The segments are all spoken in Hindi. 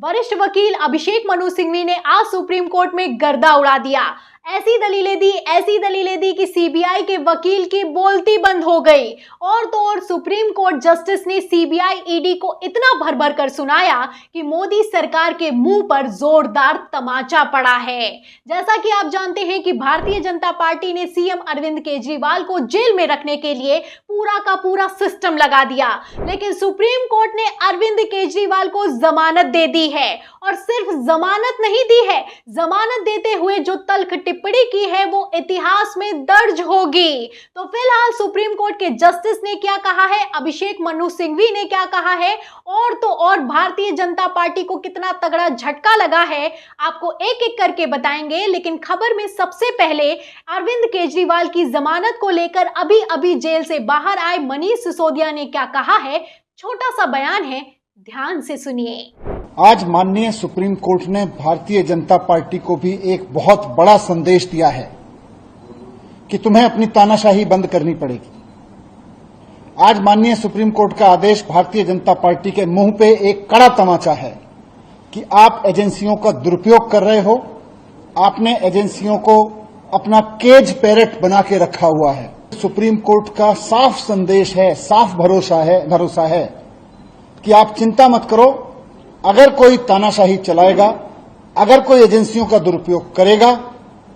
वरिष्ठ वकील अभिषेक मनु सिंघवी ने आज सुप्रीम कोर्ट में गर्दा उड़ा दिया। ऐसी दलीलें दी कि सीबीआई के वकील की बोलती बंद हो गई। और तो और सुप्रीम कोर्ट जस्टिस ने सीबीआई ईडी को इतना भर भर कर सुनाया कि मोदी सरकार के मुंह पर जोरदार तमाचा पड़ा है। जैसा कि आप जानते हैं कि भारतीय जनता पार्टी ने सीएम अरविंद केजरीवाल को जेल में रखने के लिए पूरा का पूरा सिस्टम लगा दिया, लेकिन सुप्रीम कोर्ट ने अरविंद केजरीवाल को जमानत दे दी है। और सिर्फ जमानत नहीं दी है, जमानत देते हुए जो तल्ख टिप्पणी की है वो इतिहास में दर्ज होगी। तो फिलहाल सुप्रीम कोर्ट के जस्टिस ने क्या कहा है, अभिषेक मनु सिंघवी ने क्या कहा है, और तो और भारतीय जनता पार्टी को कितना तगड़ा झटका लगा है, आपको एक एक करके बताएंगे। लेकिन खबर में सबसे पहले अरविंद केजरीवाल की जमानत को लेकर अभी अभी जेल से बाहर आए मनीष सिसोदिया ने क्या कहा है, छोटा सा बयान है, ध्यान से सुनिए। आज माननीय सुप्रीम कोर्ट ने भारतीय जनता पार्टी को भी एक बहुत बड़ा संदेश दिया है कि तुम्हें अपनी तानाशाही बंद करनी पड़ेगी। आज माननीय सुप्रीम कोर्ट का आदेश भारतीय जनता पार्टी के मुंह पे एक कड़ा तमाचा है कि आप एजेंसियों का दुरुपयोग कर रहे हो। आपने एजेंसियों को अपना केज पैरेट बना के रखा हुआ है। सुप्रीम कोर्ट का साफ संदेश है, साफ भरोसा है कि आप चिंता मत करो। अगर कोई तानाशाही चलाएगा, अगर कोई एजेंसियों का दुरुपयोग करेगा,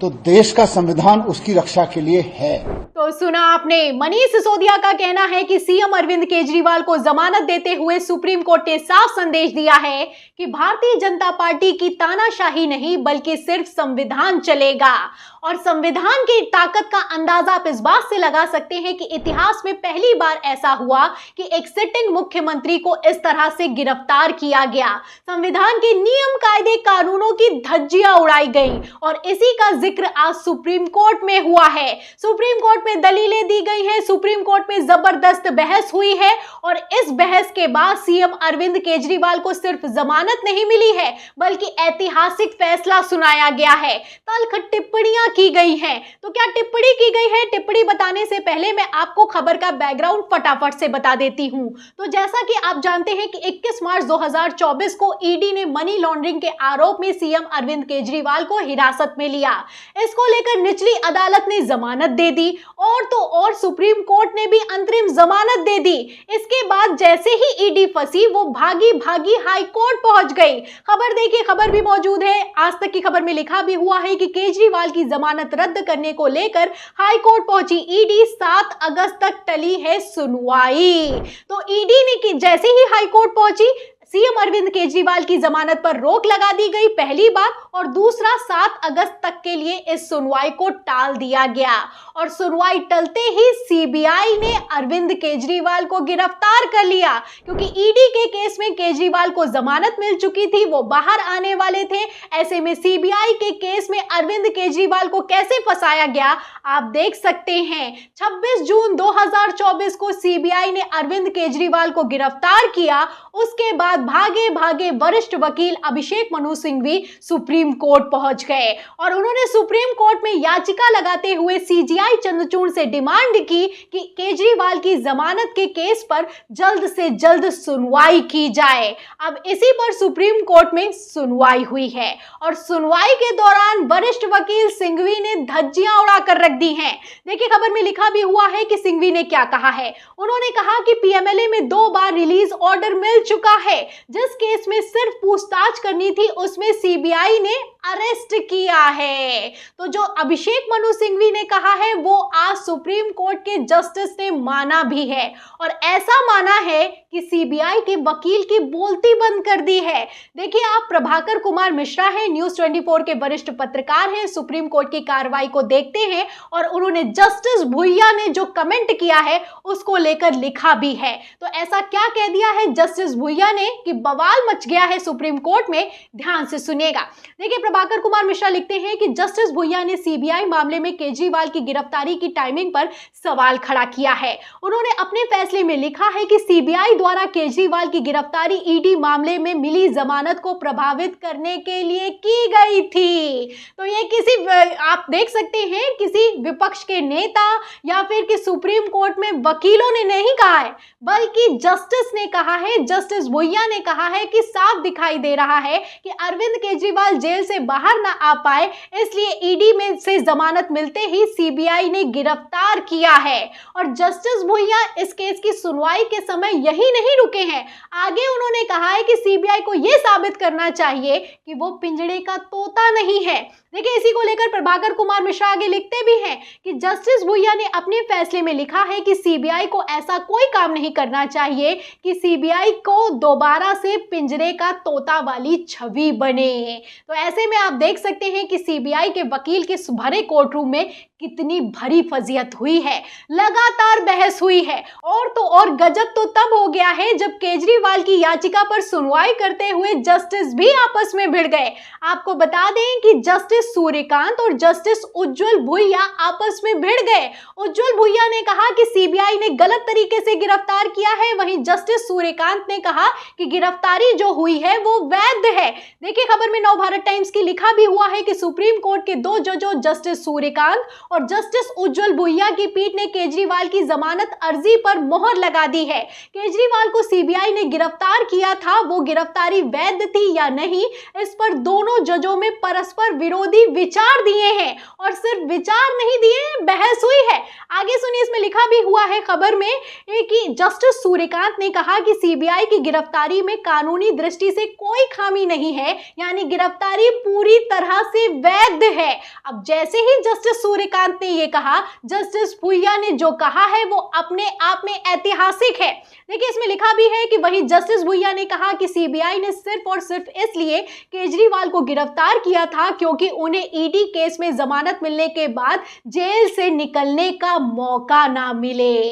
तो देश का संविधान उसकी रक्षा के लिए है। तो सुना आपने, मनीष सिसोदिया का कहना है कि सीएम अरविंद केजरीवाल को जमानत देते हुए सुप्रीम कोर्ट ने साफ संदेश दिया है कि भारतीय जनता पार्टी की तानाशाही नहीं बल्कि सिर्फ संविधान चलेगा। और संविधान की ताकत का अंदाजा आप इस बात से लगा सकते हैं कि इतिहास में पहली बार ऐसा हुआ कि एक सिटिंग मुख्यमंत्री को इस तरह से गिरफ्तार किया गया। संविधान के नियम कायदे कानूनों की धज्जियां उड़ाई गई और इसी का जिक्र आज सुप्रीम कोर्ट में हुआ है। सुप्रीम कोर्ट में दलीलें दी गई हैं, सुप्रीम कोर्ट में जबरदस्त बहस हुई है और इस बहस के बाद सीएम अरविंद केजरीवाल को सिर्फ जमानत नहीं मिली है बल्कि ऐतिहासिक फैसला सुनाया गया है। तल्ख टिप्पणियां की गई हैं। तो क्या टिप्पणी की गई है, टिप्पणी बताने से पहले मैं आपको खबर का बैकग्राउंड फटाफट से बता देती हूं। तो जैसा कि आप जानते हैं कि 21 मार्च 2024 को ईडी ने मनी लॉन्ड्रिंग के आरोप में सीएम अरविंद केजरीवाल को हिरासत में लिया। इसको लेकर निचली अदालत ने जमानत दे दी और तो और सुप्रीम कोर्ट ने भी अंतरिम जमानत दे दी। इसके बाद जैसे ही ईडी फंसी वो भागी भागी हाई कोर्ट पहुंच गई। खबर देखिए, खबर भी मौजूद है, आज तक की खबर में लिखा भी हुआ है कि केजरीवाल की जमानत रद्द करने को लेकर हाई कोर्ट पहुंची ईडी। 7 अगस्त तक टली है सुनवाई। तो ईडी ने जैसे ही हाई कोर्ट पहुंची, सीएम अरविंद केजरीवाल की जमानत पर रोक लगा दी गई पहली बार, और दूसरा 7 अगस्त तक के लिए इस सुनवाई को टाल दिया गया। और सुनवाई टलते ही सीबीआई ने अरविंद केजरीवाल को गिरफ्तार कर लिया, क्योंकि ईडी के केस में केजरीवाल को जमानत मिल चुकी थी, वो बाहर आने वाले थे। ऐसे में सीबीआई के केस में अरविंद केजरीवाल को कैसे फंसाया गया आप देख सकते हैं। 26 जून 2024 को सीबीआई ने अरविंद केजरीवाल को गिरफ्तार किया। उसके बाद भागे भागे वरिष्ठ वकील अभिषेक मनु सिंघवी सुप्रीम कोर्ट पहुंच गए और उन्होंने सुप्रीम कोर्ट में याचिका लगाते हुए सीजीआई चंद्रचूड़ से डिमांड की कि केजरीवाल की जमानत के केस पर जल्द से जल्द सुनवाई की जाए। अब इसी पर सुप्रीम कोर्ट में सुनवाई हुई है और सुनवाई के दौरान वरिष्ठ वकील सिंघवी ने धज्जियां उड़ा कर रख दी हैं। देखिए, खबर में लिखा भी हुआ है कि सिंघवी ने क्या कहा है। उन्होंने कहा कि पीएमएलए में 2 बार रिलीज ऑर्डर मिल चुका है। जिस केस में सिर्फ पूछताछ करनी थी उसमें सीबीआई ने अरेस्ट किया है। तो जो अभिषेक मनु सिंघवी ने कहा है वो आज सुप्रीम कोर्ट के जस्टिस ने माना भी है और ऐसा माना है कि सीबीआई के वकील की बोलती बंद कर दी है। देखिए, आप प्रभाकर कुमार मिश्रा हैं, न्यूज़ 24 के वरिष्ठ पत्रकार हैं, सुप्रीम कोर्ट की कार्रवाई को देखते हैं और उन्होंने जस्टिस भुइया ने जो कमेंट किया है उसको लेकर लिखा भी है। तो ऐसा क्या कह दिया है जस्टिस भुइया ने कि बवाल मच गया है सुप्रीम कोर्ट में, ध्यान से सुनिएगा। देखिए, प्रभाकर कुमार मिश्रा लिखते हैं कि जस्टिस भुइयां ने सीबीआई मामले में केजरीवाल की गिरफ्तारी की टाइमिंग पर सवाल खड़ा किया है। उन्होंने अपने फैसले में लिखा है कि सीबीआई द्वारा केजरीवाल की गिरफ्तारी ईडी मामले में मिली जमानत को प्रभावित करने के लिए की गई थी। तो ये आप देख सकते हैं किसी विपक्ष के नेता या फिर कि सुप्रीम कोर्ट में वकीलों ने नहीं कहा है, बल्कि जस्टिस ने कहा है, जस्टिस भुइयां ने कहा है कि साफ दिखाई दे रहा है कि अरविंद केजरीवाल जेल से बाहर ना आ पाए, इसलिए ईडी में से जमानत मिलते ही सीबीआई ने गिरफ्तार किया है। और जस्टिस भुइयां इस केस की सुनवाई के समय यही नहीं रुके हैं, आगे उन्होंने कहा है कि सीबीआई को यह साबित करना चाहिए कि वो पिंजड़े का तोता नहीं है। देखिए, इसी को लेकर प्रभाकर कुमार मिश्रा आगे लिखते भी हैं कि जस्टिस भुइयां ने अपने फैसले में लिखा है कि सीबीआई को ऐसा कोई काम नहीं करना चाहिए कि सीबीआई को दोबारा से पिंजरे का तोता वाली छवि बने। तो ऐसे में आप देख सकते हैं कि सीबीआई के वकील के भरे कोर्ट रूम में कितनी भरी फजीयत हुई है, लगातार बहस हुई है। और तो और गजब तो तब हो गया है जब केजरीवाल की याचिका पर सुनवाई करते हुए जस्टिस भी आपस में भिड़ गए। आपको बता दें कि जस्टिस सूर्यकांत और जस्टिस उज्जवल भुइया आपस में भिड़ गए। उज्जवल भुइया ने कहा कि सीबीआई ने गलत तरीके से गिरफ्तार किया है, वहीं जस्टिस सूर्यकांत ने कहा कि गिरफ्तारी जो हुई है वो वैध है। देखिए, खबर में नवभारत टाइम्स की लिखा भी हुआ है कि सुप्रीम कोर्ट के 2 जजों जस्टिस सूर्यकांत और जस्टिस उज्जवल भुइया की पीठ ने केजरीवाल की जमानत अर्जी पर मोहर लगा दी है। केजरीवाल को सीबीआई ने गिरफ्तार किया था, वो गिरफ्तारी वैध थी या नहीं, इस पर दोनों जजों में परस्पर विरोधी विचार दिए हैं। और सिर्फ विचार नहीं दिए, बहस हुई है। आगे सुनिए, इसमें लिखा भी हुआ है खबर में कि जस्टिस सूर्यकांत ने कहा कि सीबीआई की गिरफ्तारी में कानूनी दृष्टि से कोई खामी नहीं है, यानी गिरफ्तारी पूरी तरह से वैध है। अब जैसे ही जस्टिस सूर्यकांत ने यह कहा, जस्टिस भुइया ने जो कहा है वो अपने आप में ऐतिहासिक है। देखिए, इसमें लिखा भी है कि वही जस्टिस भुइया ने कहा कि सीबीआई ने सिर्फ और सिर्फ इसलिए केजरीवाल को गिरफ्तार किया था क्योंकि उन्हें ईडी केस में जमानत मिलने के बाद जेल से निकलने का मौका ना मिले।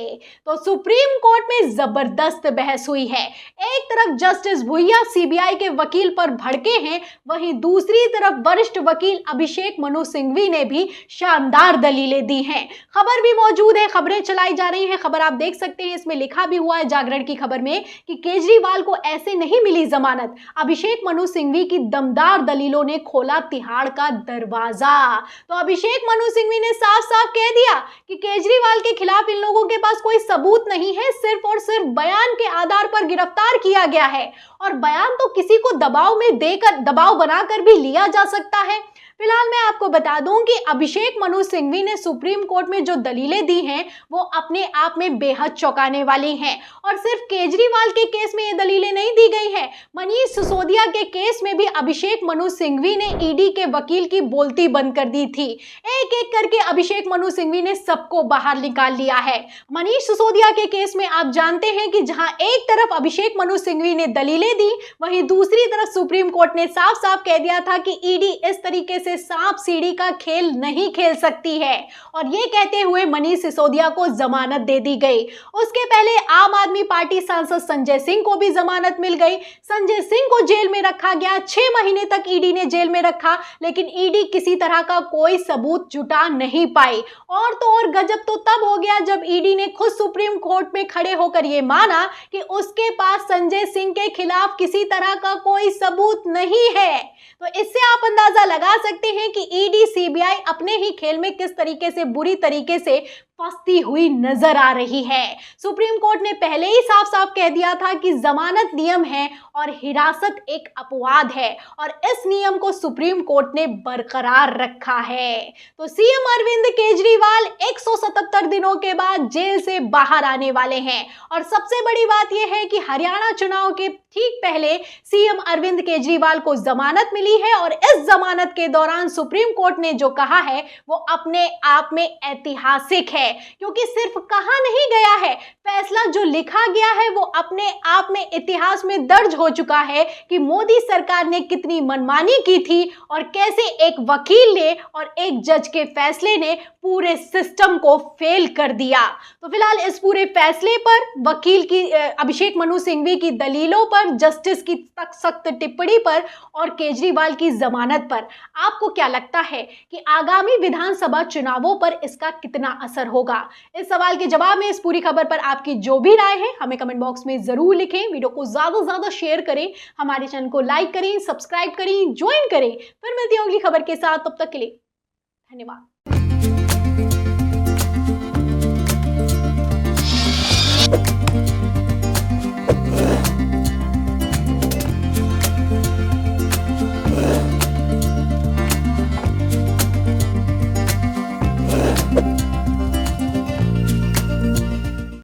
तो सुप्रीम कोर्ट में जबरदस्त बहस हुई है। एक तरफ जस्टिस भुइया सीबीआई के वकील पर भड़के हैं, वहीं दूसरी तरफ वरिष्ठ वकील अभिषेक मनु सिंघवी ने भी शानदार दलीलें दी हैं। खबर भी मौजूद है, खबरें चलाई जा रही हैं। खबर आप देख सकते हैं, इसमें लिखा भी हुआ है जागरण की खबर में कि केजरीवाल को ऐसे नहीं मिली जमानत। अभिषेक मनु सिंघवी की दमदार दलीलों ने खोला तिहाड़ का दरवाजा। तो अभिषेक मनु सिंघवी ने साफ साफ कह दिया कि केजरीवाल के खिलाफ इन लोगों के पास कोई सबूत नहीं है, सिर्फ और सिर्फ बयान के आधार पर गिरफ्तार किया गया है। और बयान तो किसी को दबाव में देकर, दबाव बनाकर भी लिया जा सकता है। फिलहाल मैं आपको बता दूं कि अभिषेक मनु सिंघवी ने सुप्रीम कोर्ट में जो दलीलें दी हैं वो अपने आप में बेहद चौंकाने वाली हैं। और सिर्फ केजरीवाल के केस में ये दलीलें नहीं दी गई हैं, मनीष सिसोदिया के केस में भी अभिषेक मनु सिंघवी ने ईडी के वकील की बोलती बंद कर दी थी। एक एक करके अभिषेक मनु सिंघवी ने सबको बाहर निकाल लिया है। मनीष सिसोदिया के केस में आप जानते हैं कि जहां एक तरफ अभिषेक मनु सिंघवी ने दलीलें दी, वहीं दूसरी तरफ सुप्रीम कोर्ट ने साफ साफ कह दिया था कि ईडी इस तरीके से सांप सीढ़ी का खेल नहीं खेल सकती है। और ये कहते हुए मनीष सिसोदिया को जमानत दे दी गई। उसके पहले आम आदमी पार्टी सांसद संजय सिंह को भी जमानत मिल गई। संजय सिंह को जेल में रखा गया, 6 महीने तक ईडी ने जेल में रखा, लेकिन ईडी किसी तरह का कोई सबूत जुटा नहीं पाई। और तो और गजब तो तब हो गया जब ईडी ने खुद सुप्रीम कोर्ट में खड़े होकर यह माना कि उसके पास संजय सिंह के खिलाफ किसी तरह का कोई सबूत नहीं है। तो इससे आप अंदाजा लगा सकते हैं कि ईडी सीबीआई अपने ही खेल में किस तरीके से, बुरी तरीके से फंसती हुई नजर आ रही है। सुप्रीम कोर्ट ने पहले ही साफ साफ कह दिया था कि जमानत नियम है और हिरासत एक अपवाद है, और इस नियम को सुप्रीम कोर्ट ने बरकरार रखा है। तो सीएम अरविंद केजरीवाल 177 दिनों के बाद जेल से बाहर आने वाले हैं। और सबसे बड़ी बात यह है कि हरियाणा चुनाव के ठीक पहले सीएम अरविंद केजरीवाल को जमानत मिली है, और इस जमानत के दौरान सुप्रीम कोर्ट ने जो कहा है वो अपने आप में ऐतिहासिक है, क्योंकि सिर्फ कहा नहीं गया है, फैसला जो लिखा गया है वो अपने आप में इतिहास में दर्ज हो चुका है कि मोदी सरकार ने कितनी मनमानी की थी और कैसे एक वकील ने और एक जज के फैसले ने पूरे सिस्टम को फेल कर दिया। तो फिलहाल इस पूरे फैसले पर वकील की अभिषेक मनु सिंघवी की दलीलों पर, जस्टिस की सख्त टिप्पणी पर और केजरीवाल की जमानत पर आपको क्या लगता है कि आगामी विधानसभा चुनावों पर इसका कितना असर होगा? इस सवाल के जवाब में इस पूरी खबर पर आपकी जो भी राय है हमें कमेंट बॉक्स में जरूर लिखें। वीडियो को ज्यादा से ज्यादा शेयर करें, हमारे चैनल को लाइक करें, सब्सक्राइब करें, ज्वाइन करें। फिर मिलती है अगली खबर के साथ, तब तक के लिए धन्यवाद।